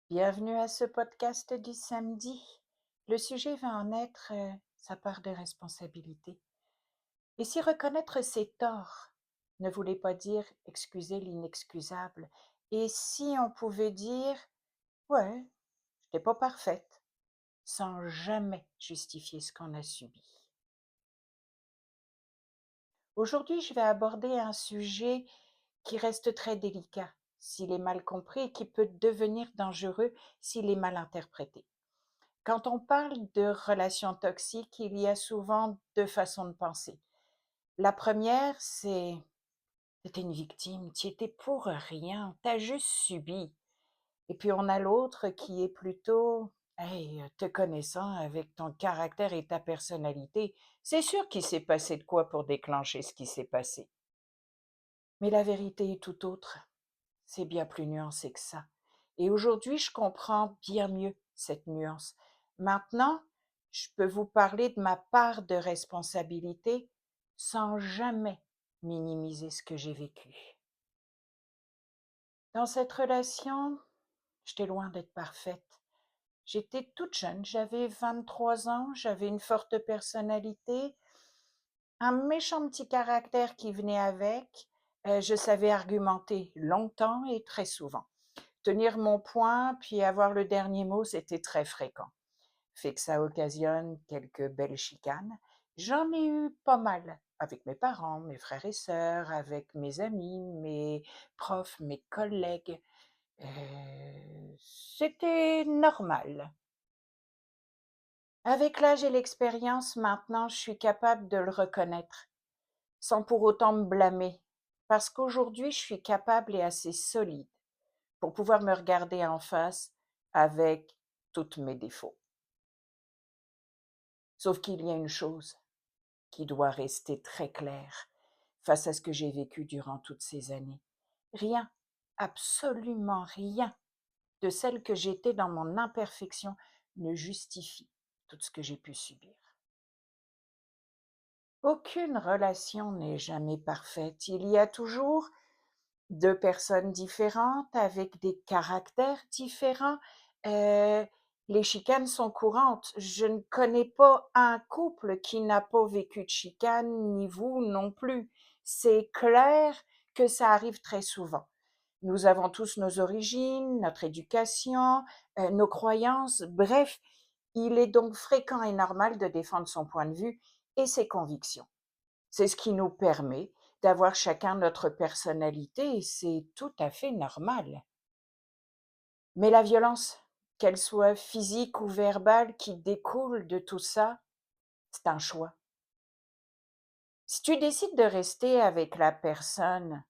Bienvenue à ce podcast du samedi. Le sujet va en être sa part de responsabilité. Et si reconnaître ses torts ne voulait pas dire excuser l'inexcusable, et si on pouvait dire ouais, j'étais pas parfaite, sans jamais justifier ce qu'on a subi. Aujourd'hui, je vais aborder un sujet qui reste très délicat s'il est mal compris et qui peut devenir dangereux s'il est mal interprété. Quand on parle de relations toxiques, il y a souvent deux façons de penser. La première, c'est tu une victime, tu étais pour rien, t'as juste subi. Et puis on a l'autre qui est plutôt hey, te connaissant avec ton caractère et ta personnalité, c'est sûr qu'il s'est passé de quoi pour déclencher ce qui s'est passé. Mais la vérité est tout autre. C'est bien plus nuancé que ça. Et aujourd'hui, je comprends bien mieux cette nuance. Maintenant, je peux vous parler de ma part de responsabilité sans jamais minimiser ce que j'ai vécu. Dans cette relation, j'étais loin d'être parfaite. J'étais toute jeune, j'avais 23 ans, j'avais une forte personnalité, un méchant petit caractère qui venait avec. Je savais argumenter longtemps et très souvent. Tenir mon point, puis avoir le dernier mot, c'était très fréquent. Fait que ça occasionne quelques belles chicanes. J'en ai eu pas mal avec mes parents, mes frères et sœurs, avec mes amis, mes profs, mes collègues. C'était normal. Avec l'âge et l'expérience, maintenant, je suis capable de le reconnaître, sans pour autant me blâmer, parce qu'aujourd'hui, je suis capable et assez solide pour pouvoir me regarder en face avec tous mes défauts. Sauf qu'il y a une chose qui doit rester très claire face à ce que j'ai vécu durant toutes ces années. Rien, absolument rien de celle que j'étais dans mon imperfection ne justifie tout ce que j'ai pu subir. Aucune relation n'est jamais parfaite. Il y a toujours deux personnes différentes avec des caractères différents. Euh, les chicanes sont courantes. Je ne connais pas un couple qui n'a pas vécu de chicane, ni vous non plus. C'est clair que ça arrive très souvent. Nous avons tous nos origines, notre éducation, nos croyances. Bref, il est donc fréquent et normal de défendre son point de vue et ses convictions. C'est ce qui nous permet d'avoir chacun notre personnalité et c'est tout à fait normal. Mais la violence, qu'elle soit physique ou verbale, qui découle de tout ça, c'est un choix. Si tu décides de rester avec la personne,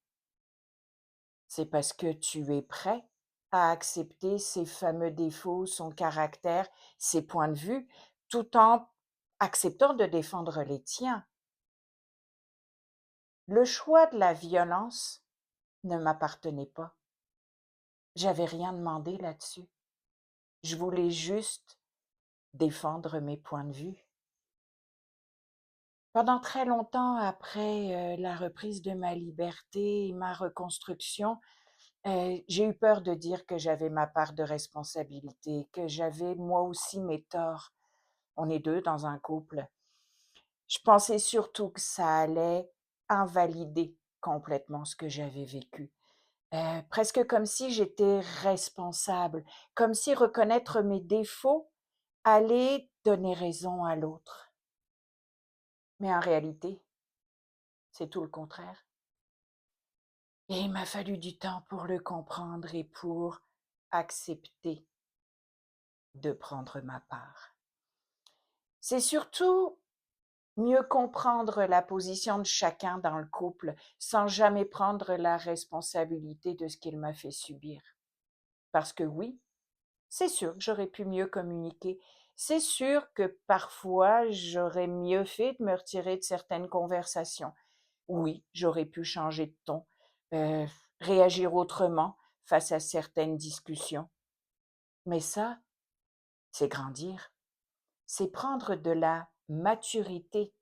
c'est parce que tu es prêt à accepter ses fameux défauts, son caractère, ses points de vue, tout en acceptant de défendre les tiens. Le choix de la violence ne m'appartenait pas. J'avais rien demandé là-dessus. Je voulais juste défendre mes points de vue. Pendant très longtemps après la reprise de ma liberté et ma reconstruction, j'ai eu peur de dire que j'avais ma part de responsabilité, que j'avais moi aussi mes torts. On est deux dans un couple. Je pensais surtout que ça allait invalider complètement ce que j'avais vécu. Presque comme si j'étais responsable, comme si reconnaître mes défauts allait donner raison à l'autre. Mais en réalité, c'est tout le contraire. Et il m'a fallu du temps pour le comprendre et pour accepter de prendre ma part. C'est surtout mieux comprendre la position de chacun dans le couple sans jamais prendre la responsabilité de ce qu'il m'a fait subir. Parce que oui, c'est sûr que j'aurais pu mieux communiquer. C'est sûr que parfois j'aurais mieux fait de me retirer de certaines conversations. Oui, j'aurais pu changer de ton, heu, réagir autrement face à certaines discussions. Mais ça, c'est grandir, c'est prendre de la maturité.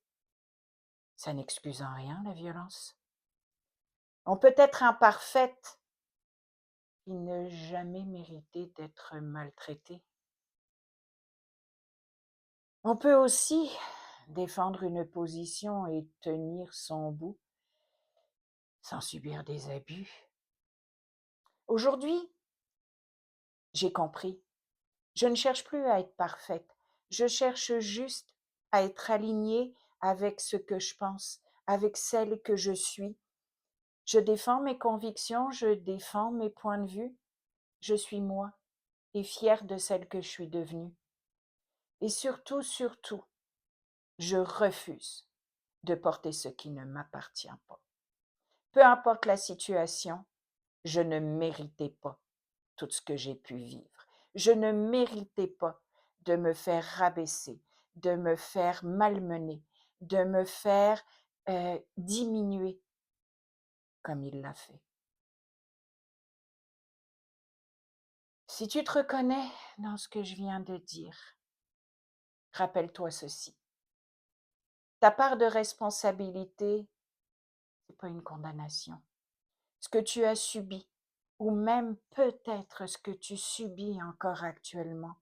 Ça n'excuse en rien la violence. On peut être imparfaite et ne jamais mériter d'être maltraité. On peut aussi défendre une position et tenir son bout sans subir des abus. Aujourd'hui, j'ai compris. Je ne cherche plus à être parfaite. Je cherche juste à être alignée avec ce que je pense, avec celle que je suis. Je défends mes convictions, je défends mes points de vue. Je suis moi et fière de celle que je suis devenue. Et surtout, surtout, je refuse de porter ce qui ne m'appartient pas. Peu importe la situation, je ne méritais pas tout ce que j'ai pu vivre. Je ne méritais pas de me faire rabaisser, de me faire malmener, de me faire diminuer comme il l'a fait. Si tu te reconnais dans ce que je viens de dire, rappelle-toi ceci. Ta part de responsabilité, ce n'est pas une condamnation. Ce que tu as subi, ou même peut-être ce que tu subis encore actuellement,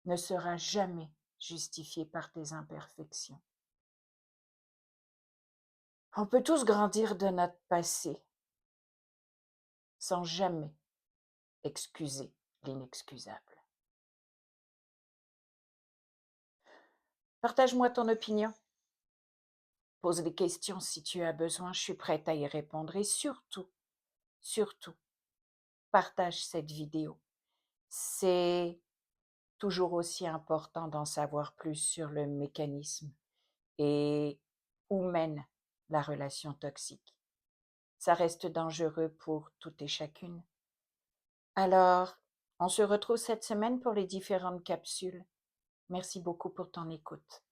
ne sera jamais justifié par tes imperfections. On peut tous grandir de notre passé sans jamais excuser l'inexcusable. Partage-moi ton opinion. Pose des questions si tu as besoin, je suis prête à y répondre. Et surtout, surtout, partage cette vidéo. C'est toujours aussi important d'en savoir plus sur le mécanisme et où mène la relation toxique. Ça reste dangereux pour toutes et chacune. Alors, on se retrouve cette semaine pour les différentes capsules. Merci beaucoup pour ton écoute.